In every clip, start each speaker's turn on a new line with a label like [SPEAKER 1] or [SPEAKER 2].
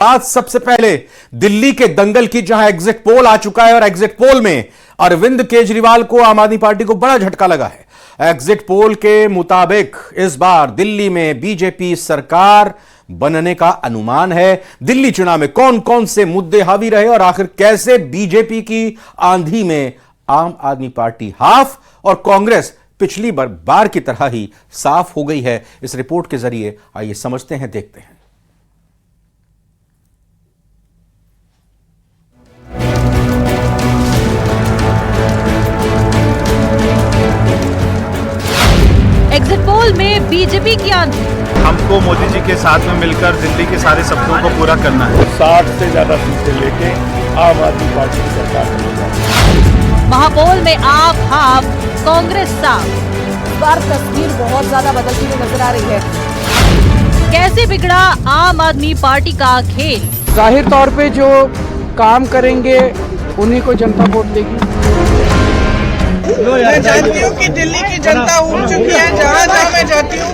[SPEAKER 1] आज सबसे पहले दिल्ली के दंगल की, जहां एग्जिट पोल आ चुका है और एग्जिट पोल में अरविंद केजरीवाल को, आम आदमी पार्टी को बड़ा झटका लगा है। एग्जिट पोल के मुताबिक इस बार दिल्ली में बीजेपी सरकार बनने का अनुमान है। दिल्ली चुनाव में कौन कौन से मुद्दे हावी रहे और आखिर कैसे बीजेपी की आंधी में आम आदमी पार्टी हाफ और कांग्रेस पिछली बार की तरह ही साफ हो गई है, इस रिपोर्ट के जरिए आइए समझते हैं, देखते हैं।
[SPEAKER 2] एग्जिट पोल में बीजेपी की आंधी।
[SPEAKER 3] हमको मोदी जी के साथ में मिलकर दिल्ली के सारे सपनों को पूरा करना है।
[SPEAKER 4] 60 से ज्यादा सीटें लेके आम आदमी पार्टी की सरकार बनेगी।
[SPEAKER 2] महापौल में आप हाफ, कांग्रेस साफ।
[SPEAKER 5] इस बार तस्वीर बहुत ज्यादा बदलती हुई नजर आ रही है।
[SPEAKER 2] कैसे बिगड़ा आम आदमी पार्टी का खेल?
[SPEAKER 6] जाहिर तौर पे जो काम करेंगे उन्हीं को जनता वोट देगी।
[SPEAKER 7] मैं जानती हूँ कि दिल्ली की जनता उठ चुकी है। जहाँ जहाँ मैं जाती हूँ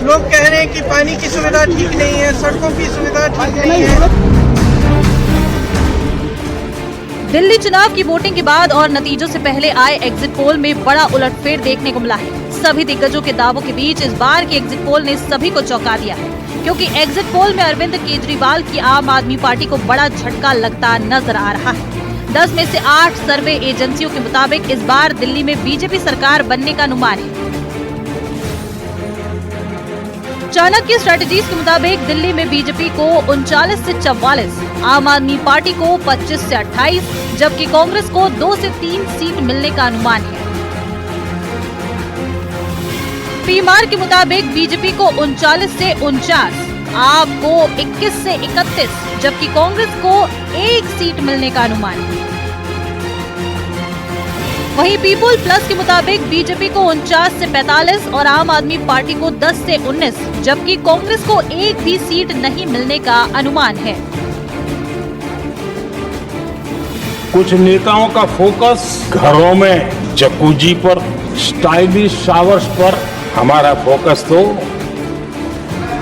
[SPEAKER 7] लोग कह रहे हैं कि पानी की सुविधा ठीक नहीं है, सड़कों की सुविधा ठीक नहीं है।
[SPEAKER 2] दिल्ली चुनाव की वोटिंग के बाद और नतीजों से पहले आए एग्जिट पोल में बड़ा उलटफेर देखने को मिला है। सभी दिग्गजों के दावों के बीच इस बार की एग्जिट पोल ने सभी को चौंका दिया है, क्योंकि एग्जिट पोल में अरविंद केजरीवाल की आम आदमी पार्टी को बड़ा झटका लगता नजर आ रहा है। 10 में से 8 सर्वे एजेंसियों के मुताबिक इस बार दिल्ली में बीजेपी सरकार बनने का अनुमान है। चाणक्य स्ट्रेटजीज के मुताबिक दिल्ली में बीजेपी को 39 से 44, आम आदमी पार्टी को 25 से 28, जबकि कांग्रेस को 2 से 3 सीट मिलने का अनुमान है। पीएमआर के मुताबिक बीजेपी को 39 से 49, आप को 21 से 31, जबकि कांग्रेस को 1 सीट मिलने का अनुमान है। वहीं पीपुल प्लस के मुताबिक बीजेपी को 49 से 45 और आम आदमी पार्टी को 10 से 19, जबकि कांग्रेस को 1 भी सीट नहीं मिलने का अनुमान है।
[SPEAKER 4] कुछ नेताओं का फोकस घरों में जकूजी पर, स्टाइलिश शावर्स पर, हमारा फोकस तो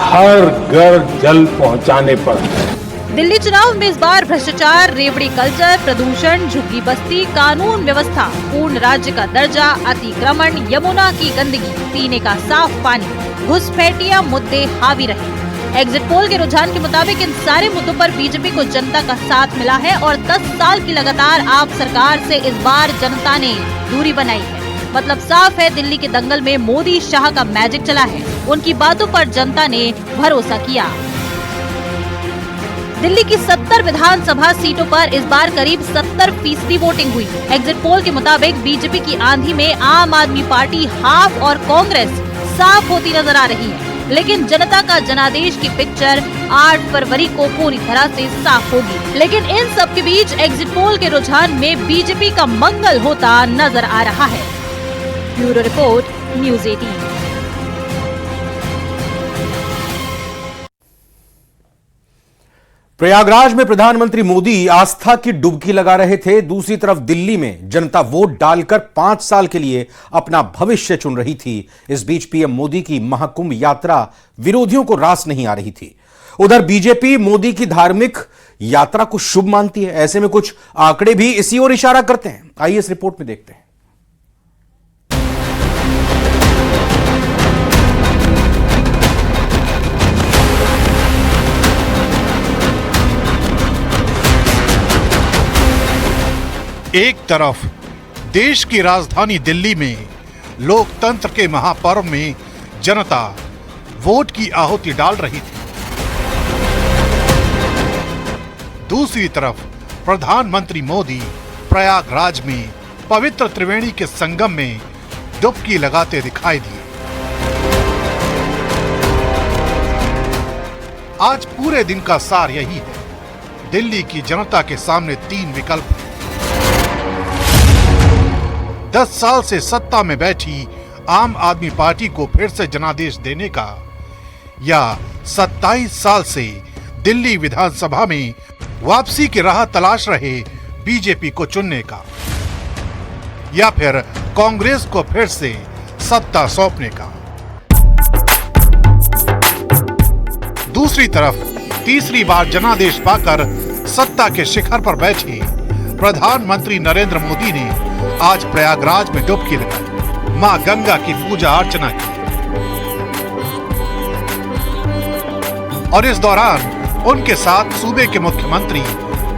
[SPEAKER 4] हर घर जल पहुंचाने पर है।
[SPEAKER 2] दिल्ली चुनाव में इस बार भ्रष्टाचार, रेवड़ी कल्चर, प्रदूषण, झुग्गी बस्ती, कानून व्यवस्था, पूर्ण राज्य का दर्जा, अतिक्रमण, यमुना की गंदगी, पीने का साफ पानी, घुसपैठिया मुद्दे हावी रहे। एग्जिट पोल के रुझान के मुताबिक इन सारे मुद्दों पर बीजेपी को जनता का साथ मिला है और 10 साल की लगातार आप सरकार से इस बार जनता ने दूरी बनाई है। मतलब साफ है, दिल्ली के दंगल में मोदी शाह का मैजिक चला है। उनकी बातों पर जनता ने भरोसा किया। दिल्ली की 70 विधानसभा सीटों पर इस बार करीब 70% वोटिंग हुई। एग्जिट पोल के मुताबिक बीजेपी की आंधी में आम आदमी पार्टी हाफ और कांग्रेस साफ होती नजर आ रही है, लेकिन जनता का जनादेश की पिक्चर 8 फरवरी को पूरी तरह से साफ होगी। लेकिन इन सब के बीच एग्जिट पोल के रुझान में बीजेपी का मंगल होता नजर आ रहा है। Bureau report, news 18।
[SPEAKER 1] प्रयागराज में प्रधानमंत्री मोदी आस्था की डुबकी लगा रहे थे। दूसरी तरफ दिल्ली में जनता वोट डालकर 5 साल के लिए अपना भविष्य चुन रही थी। इस बीच पीएम मोदी की महाकुंभ यात्रा विरोधियों को रास नहीं आ रही थी। उधर बीजेपी मोदी की धार्मिक यात्रा को शुभ मानती है। ऐसे में कुछ आंकड़े भी इसी ओर इशारा करते हैं। आइए इस रिपोर्ट में देखते हैं।
[SPEAKER 3] एक तरफ देश की राजधानी दिल्ली में लोकतंत्र के महापर्व में जनता वोट की आहुति डाल रही थी। दूसरी तरफ प्रधानमंत्री मोदी प्रयागराज में पवित्र त्रिवेणी के संगम में डुबकी लगाते दिखाई दिए। आज पूरे दिन का सार यही है। दिल्ली की जनता के सामने 3 विकल्प हैं। 10 साल से सत्ता में बैठी आम आदमी पार्टी को फिर से जनादेश देने का, या 27 साल से दिल्ली विधानसभा में वापसी की राह तलाश रहे बीजेपी को चुनने का, या फिर कांग्रेस को फिर से सत्ता सौंपने का। दूसरी तरफ तीसरी बार जनादेश पाकर सत्ता के शिखर पर बैठे प्रधानमंत्री नरेंद्र मोदी ने आज प्रयागराज में डुबकी लगाई, मां गंगा की पूजा अर्चना की और इस दौरान उनके साथ सूबे के मुख्यमंत्री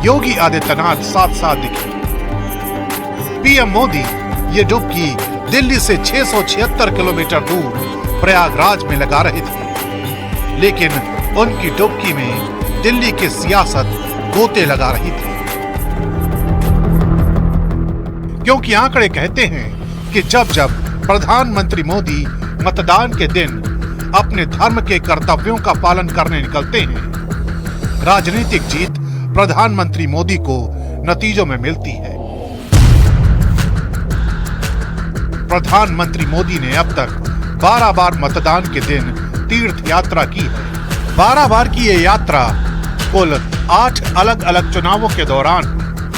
[SPEAKER 3] योगी आदित्यनाथ साथ साथ दिखे। पीएम मोदी ये डुबकी दिल्ली से 676 किलोमीटर दूर प्रयागराज में लगा रहे थे, लेकिन उनकी डुबकी में दिल्ली की सियासत गोते लगा रही थी, क्योंकि आंकड़े कहते हैं कि जब जब प्रधानमंत्री मोदी मतदान के दिन अपने धर्म के कर्तव्यों का पालन करने निकलते हैं, राजनीतिक जीत प्रधानमंत्री मोदी को नतीजों में मिलती है। प्रधानमंत्री मोदी ने अब तक 12 बार मतदान के दिन तीर्थ यात्रा की है। 12 बार की ये यात्रा कुल 8 अलग अलग चुनावों के दौरान,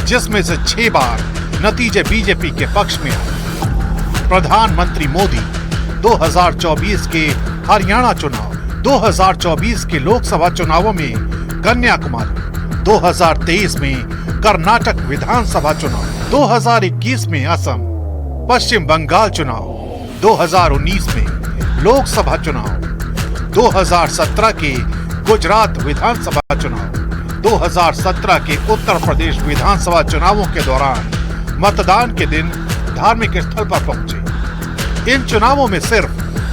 [SPEAKER 3] जिसमें से 6 बार नतीजे बीजेपी के पक्ष में आए। प्रधानमंत्री मोदी 2024 के हरियाणा चुनाव, 2024 के लोकसभा चुनावों में कन्याकुमारी, 2023 में कर्नाटक विधानसभा चुनाव, 2021 में असम, पश्चिम बंगाल चुनाव, 2019 में लोकसभा चुनाव, 2017 के गुजरात विधानसभा चुनाव, 2017 के उत्तर प्रदेश विधानसभा चुनावों के दौरान मतदान के दिन धार्मिक स्थल पर पहुंचे। इन चुनावों में सिर्फ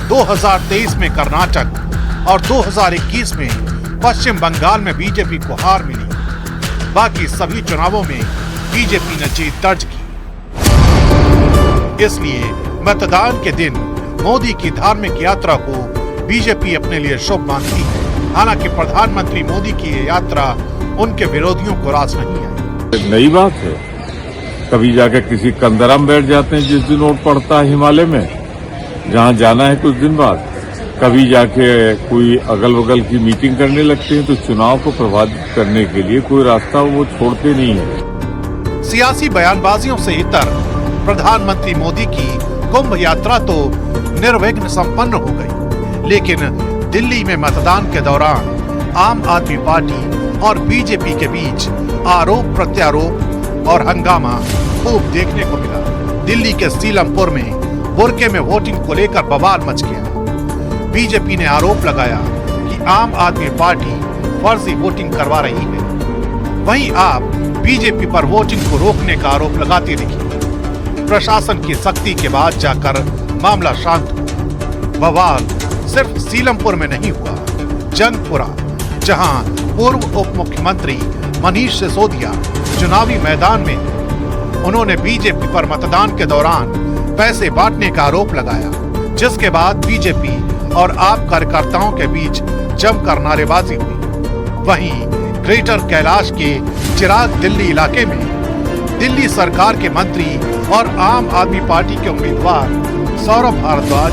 [SPEAKER 3] 2023 में कर्नाटक और 2021 में पश्चिम बंगाल में बीजेपी को हार मिली। बाकी सभी चुनावों में बीजेपी ने जीत दर्ज की। इसलिए मतदान के दिन मोदी की धार्मिक यात्रा को बीजेपी अपने लिए शुभ मानती है। हालांकि प्रधानमंत्री मोदी की ये यात्रा उनके विरोधियों को रास नहीं आई।
[SPEAKER 4] नई बात है, कभी जाकर किसी कंदरा में बैठ जाते हैं जिस दिन वोट पड़ता है हिमालय में, जहां जाना है कुछ दिन बाद, कभी जाके कोई अगल बगल की मीटिंग करने लगते हैं, तो चुनाव को प्रभावित करने के लिए कोई रास्ता वो छोड़ते नहीं है।
[SPEAKER 3] सियासी बयानबाजियों से इतर प्रधानमंत्री मोदी की कुंभ यात्रा तो निर्विघ्न संपन्न हो गई, लेकिन दिल्ली में मतदान के दौरान आम आदमी पार्टी और बीजेपी के बीच आरोप प्रत्यारोप और हंगामा खूब देखने को मिला। दिल्ली के सीलमपुर में बुरके में वोटिंग को लेकर बवाल मच गया। बीजेपी ने आरोप लगाया कि आम आदमी पार्टी फर्जी वोटिंग करवा रही है। वहीं आप बीजेपी पर वोटिंग को रोकने का आरोप लगाते दिखे। प्रशासन की सख्ती के बाद जाकर मामला शांत हुआ। बवाल सिर्फ सीलमपुर में नहीं हुआ, जंगपुरा, जहां पूर्व उप मुख्यमंत्री मनीष सिसोदिया चुनावी मैदान में, उन्होंने बीजेपी पर मतदान के दौरान पैसे बांटने का आरोप लगाया, जिसके बाद बीजेपी और आप कार्यकर्ताओं के बीच जमकर नारेबाजी हुई। वहीं ग्रेटर कैलाश के चिराग दिल्ली इलाके में दिल्ली सरकार के मंत्री और आम आदमी पार्टी के उम्मीदवार सौरभ भारद्वाज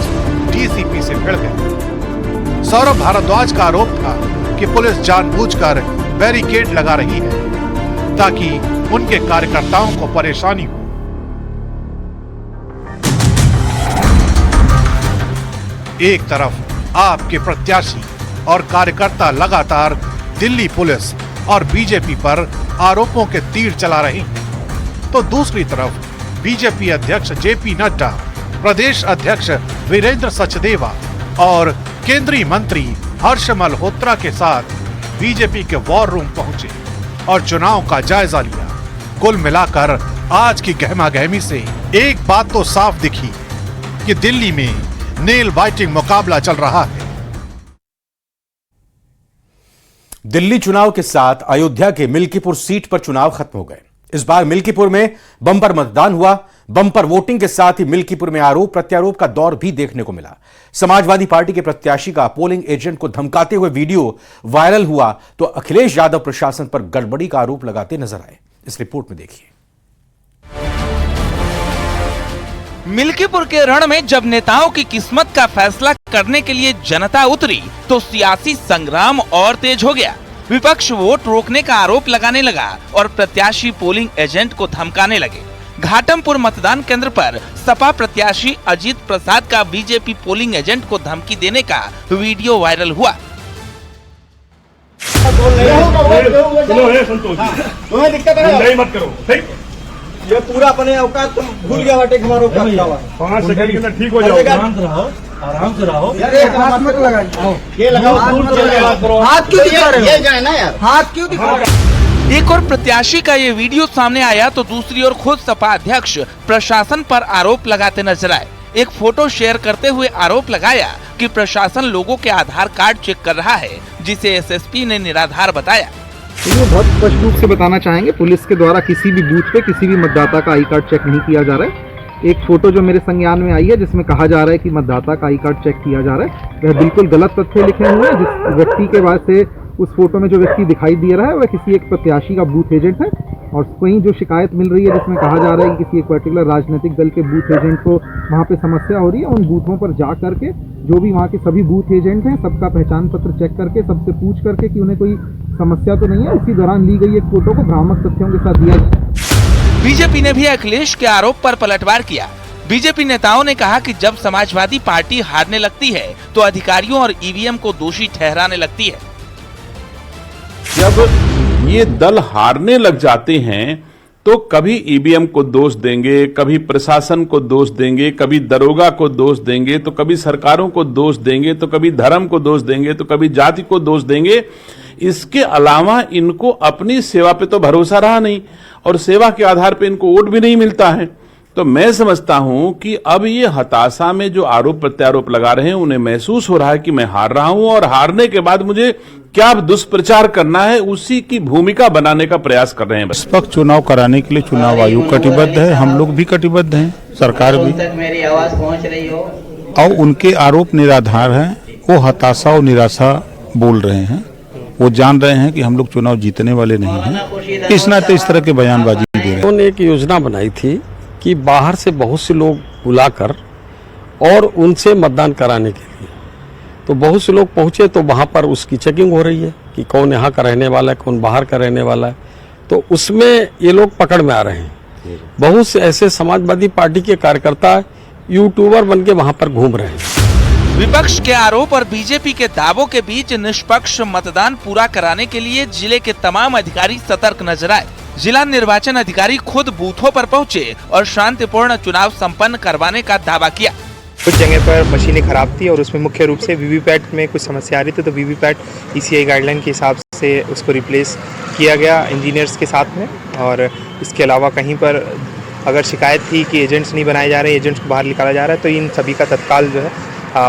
[SPEAKER 3] डीसीपी से भिड़ गए। सौरभ भारद्वाज का आरोप था कि पुलिस जानबूझकर बैरिकेड लगा रही है ताकि उनके कार्यकर्ताओं को परेशानी हो। एक तरफ आपके प्रत्याशी और कार्यकर्ता लगातार दिल्ली पुलिस और बीजेपी पर आरोपों के तीर चला रहे हैं, तो दूसरी तरफ बीजेपी अध्यक्ष जेपी नड्डा, प्रदेश अध्यक्ष वीरेंद्र सचदेवा और केंद्रीय मंत्री हर्ष मल्होत्रा के साथ बीजेपी के वॉर रूम पहुंचे और चुनाव का जायजा लिया। कुल मिलाकर आज की गहमागहमी से एक बात तो साफ दिखी कि दिल्ली में नेल बाइटिंग मुकाबला चल रहा है।
[SPEAKER 1] दिल्ली चुनाव के साथ अयोध्या के मिल्कीपुर सीट पर चुनाव खत्म हो गए। इस बार मिल्कीपुर में बम्पर मतदान हुआ। बम्पर वोटिंग के साथ ही मिल्कीपुर में आरोप प्रत्यारोप का दौर भी देखने को मिला। समाजवादी पार्टी के प्रत्याशी का पोलिंग एजेंट को धमकाते हुए वीडियो वायरल हुआ, तो अखिलेश यादव प्रशासन पर गड़बड़ी का आरोप लगाते नजर आए। इस रिपोर्ट में देखिए।
[SPEAKER 8] मिल्कीपुर के रण में जब नेताओं की किस्मत का फैसला करने के लिए जनता उतरी, तो सियासी संग्राम और तेज हो गया। विपक्ष वोट रोकने का आरोप लगाने लगा और प्रत्याशी पोलिंग एजेंट को धमकाने लगे। घाटमपुर मतदान केंद्र पर सपा प्रत्याशी अजीत प्रसाद का बीजेपी पोलिंग एजेंट को धमकी देने का वीडियो वायरल हुआ।
[SPEAKER 9] तुम्हें दिक्कत है मत करो, ठीक? ये पूरा अपने औकात तुम भूल गया बाटे, हमारा औकात क्या हुआ?
[SPEAKER 4] 5 सेकंड के अंदर ठीक हो जाएगा।
[SPEAKER 9] आराम से रहो।
[SPEAKER 6] हाथ मत लगाइए,
[SPEAKER 9] ये लगाओ,
[SPEAKER 6] हाथ क्यों दिखा रहे हो?
[SPEAKER 9] ये जाए ना यार,
[SPEAKER 6] हाथ क्यों दिखा रहे हो?
[SPEAKER 8] एक और प्रत्याशी का ये वीडियो सामने आया तो दूसरी ओर खुद सपा अध्यक्ष प्रशासन पर आरोप लगाते नजर आए। एक फोटो शेयर करते हुए आरोप लगाया कि प्रशासन लोगों के आधार कार्ड चेक कर रहा है, जिसे एसएसपी ने निराधार बताया।
[SPEAKER 10] ये बहुत स्पष्ट रूप से बताना चाहेंगे, पुलिस के द्वारा किसी भी बूथ पे किसी भी मतदाता का आई कार्ड चेक नहीं किया जा रहा है। एक फोटो जो मेरे संज्ञान में आई है जिसमें कहा जा रहा है कि मतदाता का आई कार्ड चेक किया जा रहा है, वह बिल्कुल गलत तथ्य लिखे हुए हैं। जिस व्यक्ति के बाद से उस फोटो में जो व्यक्ति दिखाई दे रहा है वह किसी एक प्रत्याशी का बूथ एजेंट है, और वहीं जो शिकायत मिल रही है जिसमें कहा जा रहा है कि किसी एक पर्टिकुलर राजनीतिक दल के बूथ एजेंट को वहाँ पे समस्या हो रही है, उन बूथों पर जा करके जो भी वहाँ के सभी बूथ एजेंट हैं सबका पहचान पत्र चेक करके सबसे पूछ करके कि उन्हें कोई समस्या तो नहीं है, इसी दौरान ली गई एक फोटो को भ्रामक तथ्यों के साथ दिया गया।
[SPEAKER 8] बीजेपी ने भी अखिलेश के आरोप पर पलटवार किया। बीजेपी नेताओं ने कहा कि जब समाजवादी पार्टी हारने लगती है तो अधिकारियों और ईवीएम को दोषी ठहराने लगती है।
[SPEAKER 11] जब ये दल हारने लग जाते हैं तो कभी ईवीएम को दोष देंगे, कभी प्रशासन को दोष देंगे, कभी दरोगा को दोष देंगे, तो कभी सरकारों को दोष देंगे, तो कभी धर्म को दोष देंगे, तो कभी जाति को दोष देंगे। इसके अलावा इनको अपनी सेवा पे तो भरोसा रहा नहीं, और सेवा के आधार पे इनको वोट भी नहीं मिलता है। तो मैं समझता हूं कि अब ये हताशा में जो आरोप प्रत्यारोप लगा रहे हैं, उन्हें महसूस हो रहा है कि मैं हार रहा हूं, और हारने के बाद मुझे क्या दुष्प्रचार करना है उसी की भूमिका बनाने का प्रयास कर रहे हैं।
[SPEAKER 12] निष्पक्ष चुनाव कराने के लिए चुनाव आयोग कटिबद्ध है, हम लोग भी कटिबद्ध हैं, सरकार भी।
[SPEAKER 9] मेरी आवाज पहुंच रही हो?
[SPEAKER 12] और उनके आरोप निराधार हैं, वो हताशा और निराशा बोल रहे हैं, वो जान रहे हैं कि हम लोग चुनाव जीतने वाले नहीं हैं, इस नाते इस तरह के बयानबाजी दे रहे हैं।
[SPEAKER 13] उन्होंने एक योजना बनाई थी कि बाहर से बहुत से लोग बुलाकर और उनसे मतदान कराने के लिए, तो बहुत से लोग पहुंचे तो वहां पर उसकी चेकिंग हो रही है कि कौन यहाँ का रहने वाला है, कौन बाहर का रहने वाला है, तो उसमें ये लोग पकड़ में आ रहे हैं। बहुत से ऐसे समाजवादी पार्टी के कार्यकर्ता यूट्यूबर बन के वहां पर घूम रहे हैं।
[SPEAKER 8] विपक्ष के आरोप और बीजेपी के दावों के बीच निष्पक्ष मतदान पूरा कराने के लिए जिले के तमाम अधिकारी सतर्क नजर आए। जिला निर्वाचन अधिकारी खुद बूथों पर पहुंचे और शांतिपूर्ण चुनाव संपन्न करवाने का दावा किया।
[SPEAKER 14] कुछ जगह पर मशीनें खराब थी और उसमें मुख्य रूप से वीवीपैट में कुछ समस्या आ रही थी, तो वीवीपैट ईसीआई गाइडलाइन के हिसाब से उसको रिप्लेस किया गया इंजीनियर्स के साथ में। और इसके अलावा कहीं पर अगर शिकायत थी कि एजेंट्स नहीं बनाए जा रहे, एजेंट्स को बाहर निकाला जा रहा है, तो इन सभी का तत्काल जो है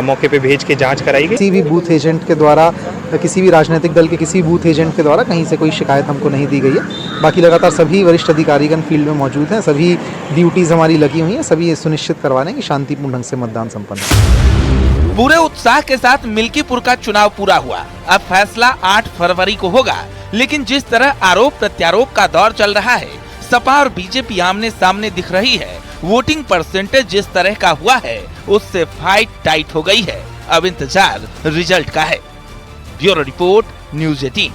[SPEAKER 14] मौके पे भेज के जांच कराई गई।
[SPEAKER 10] किसी भी बूथ एजेंट के द्वारा, किसी भी राजनीतिक दल के किसी बूथ एजेंट के द्वारा कहीं से कोई शिकायत हमको नहीं दी गई है। बाकी लगातार सभी वरिष्ठ अधिकारीगण फील्ड में मौजूद हैं, सभी ड्यूटीज हमारी लगी हुई हैं, सभी ये सुनिश्चित करवाने की शांतिपूर्ण ढंग से मतदान संपन्न हो।
[SPEAKER 8] पूरे उत्साह के साथ मिल्कीपुर का चुनाव पूरा हुआ। अब फैसला 8 फरवरी को होगा, लेकिन जिस तरह आरोप प्रत्यारोप का दौर चल रहा है, सपा और बीजेपी आमने सामने दिख रही है, वोटिंग परसेंटेज जिस तरह का हुआ है उससे फाइट टाइट हो गई है। अब इंतजार रिजल्ट का है। Bureau report, news 18।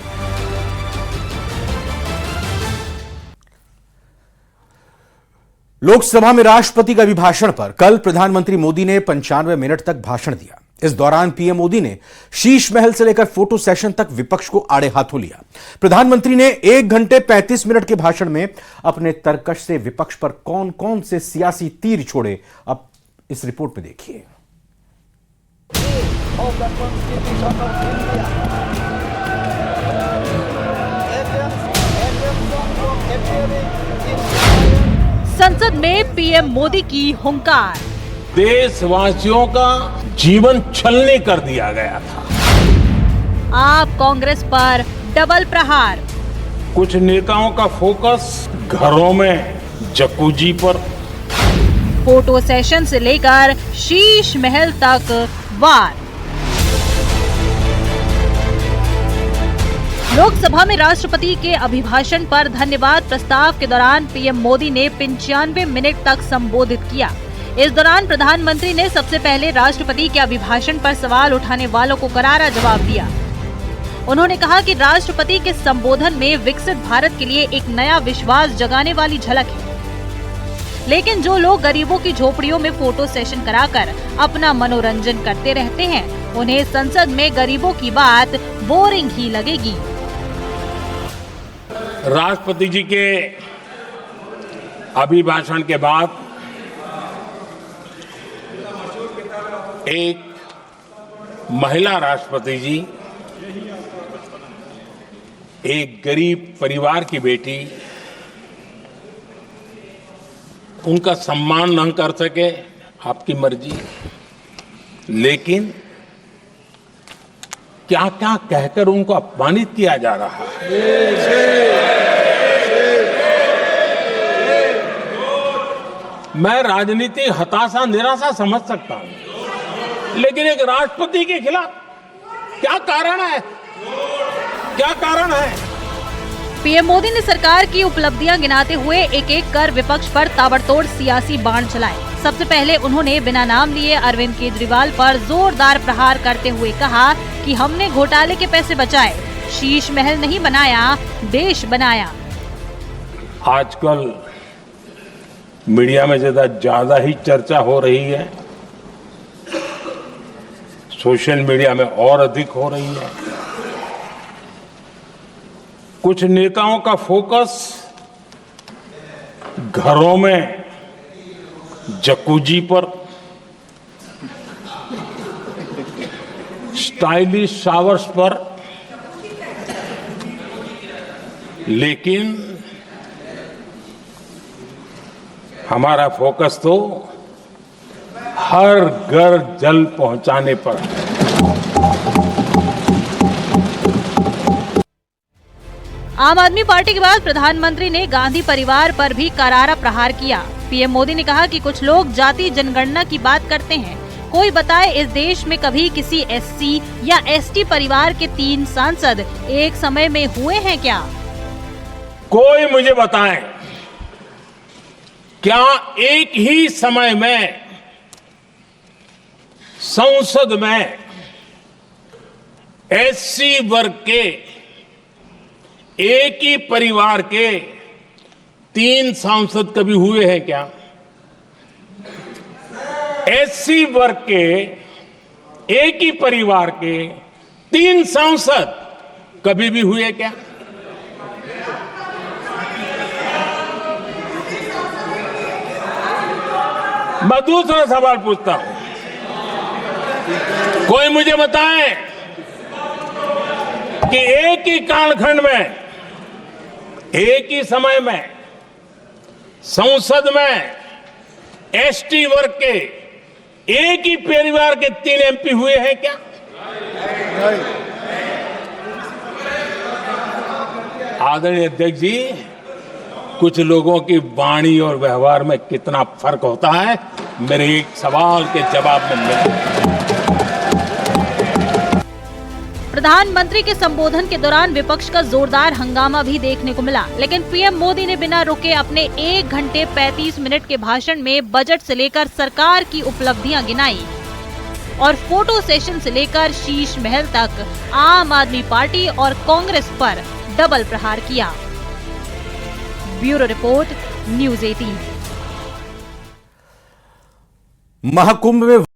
[SPEAKER 1] लोकसभा में राष्ट्रपति के अभिभाषण पर कल प्रधानमंत्री मोदी ने 95 मिनट तक भाषण दिया। इस दौरान पीएम मोदी ने शीश महल से लेकर फोटो सेशन तक विपक्ष को आड़े हाथों लिया। प्रधानमंत्री ने 1 घंटे 35 मिनट के भाषण में अपने तरकश से विपक्ष पर कौन कौन से सियासी तीर छोड़े, अब इस रिपोर्ट में देखिए।
[SPEAKER 2] संसद में पीएम मोदी की हुंकार।
[SPEAKER 15] देशवासियों का जीवन छलनी कर दिया गया था।
[SPEAKER 2] आप कांग्रेस पर डबल प्रहार।
[SPEAKER 15] कुछ नेताओं का फोकस घरों में जकूजी पर।
[SPEAKER 2] फोटो सेशन से लेकर शीश महल तक वार। लोकसभा में राष्ट्रपति के अभिभाषण पर धन्यवाद प्रस्ताव के दौरान पीएम मोदी ने 95 मिनट तक संबोधित किया। इस दौरान प्रधानमंत्री ने सबसे पहले राष्ट्रपति के अभिभाषण पर सवाल उठाने वालों को करारा जवाब दिया। उन्होंने कहा कि राष्ट्रपति के संबोधन में विकसित भारत के लिए एक नया विश्वास जगाने वाली झलक है, लेकिन जो लोग गरीबों की झोपड़ियों में फोटो सेशन कराकर अपना मनोरंजन करते रहते हैं, उन्हें संसद में गरीबों की बात बोरिंग ही लगेगी।
[SPEAKER 15] राष्ट्रपति जी के अभिभाषण के बाद एक महिला राष्ट्रपति जी एक गरीब परिवार की बेटी, उनका सम्मान न कर सके, आपकी मर्जी, लेकिन क्या क्या कहकर उनको अपमानित किया जा रहा है। मैं राजनीति हताशा निराशा समझ सकता हूं, लेकिन एक राष्ट्रपति के खिलाफ क्या कारण है? क्या कारण है?
[SPEAKER 2] पीएम मोदी ने सरकार की उपलब्धियां गिनाते हुए एक एक कर विपक्ष पर ताबड़तोड़ सियासी बाण चलाए। सबसे पहले उन्होंने बिना नाम लिए अरविंद केजरीवाल पर जोरदार प्रहार करते हुए कहा कि हमने घोटाले के पैसे बचाए, शीश महल नहीं बनाया, देश बनाया।
[SPEAKER 15] आजकल मीडिया में ज्यादा ही चर्चा हो रही है, सोशल मीडिया में और अधिक हो रही है। कुछ नेताओं का फोकस घरों में जकूजी पर, स्टाइलिश शावर्स पर, लेकिन हमारा फोकस तो हर घर जल पहुंचाने पर है।
[SPEAKER 2] आम आदमी पार्टी के बाद प्रधानमंत्री ने गांधी परिवार पर भी करारा प्रहार किया। पीएम मोदी ने कहा कि कुछ लोग जाति जनगणना की बात करते हैं। कोई बताए इस देश में कभी किसी एससी या एसटी परिवार के 3 सांसद एक समय में हुए हैं क्या?
[SPEAKER 15] कोई मुझे बताए क्या एक ही समय में संसद में एससी वर्ग के एक ही परिवार के 3 सांसद कभी हुए हैं क्या? एससी वर्ग के एक ही परिवार के 3 सांसद कभी भी हुए क्या? मैं दूसरा सवाल पूछता हूं, कोई मुझे बताए कि एक ही कालखंड में, एक ही समय में संसद में एसटी वर्ग के एक ही परिवार के 3 एमपी हुए हैं क्या? आदरणीय अध्यक्ष जी, कुछ लोगों की वाणी और व्यवहार में कितना फर्क होता है, मेरे एक सवाल के जवाब में मिला।
[SPEAKER 2] प्रधानमंत्री के संबोधन के दौरान विपक्ष का जोरदार हंगामा भी देखने को मिला, लेकिन पीएम मोदी ने बिना रुके अपने 1 घंटे 35 मिनट के भाषण में बजट से लेकर सरकार की उपलब्धियां गिनाई और फोटो सेशन से लेकर शीश महल तक आम आदमी पार्टी और कांग्रेस पर डबल प्रहार किया। Bureau report, news 18।
[SPEAKER 1] महाकुंभ में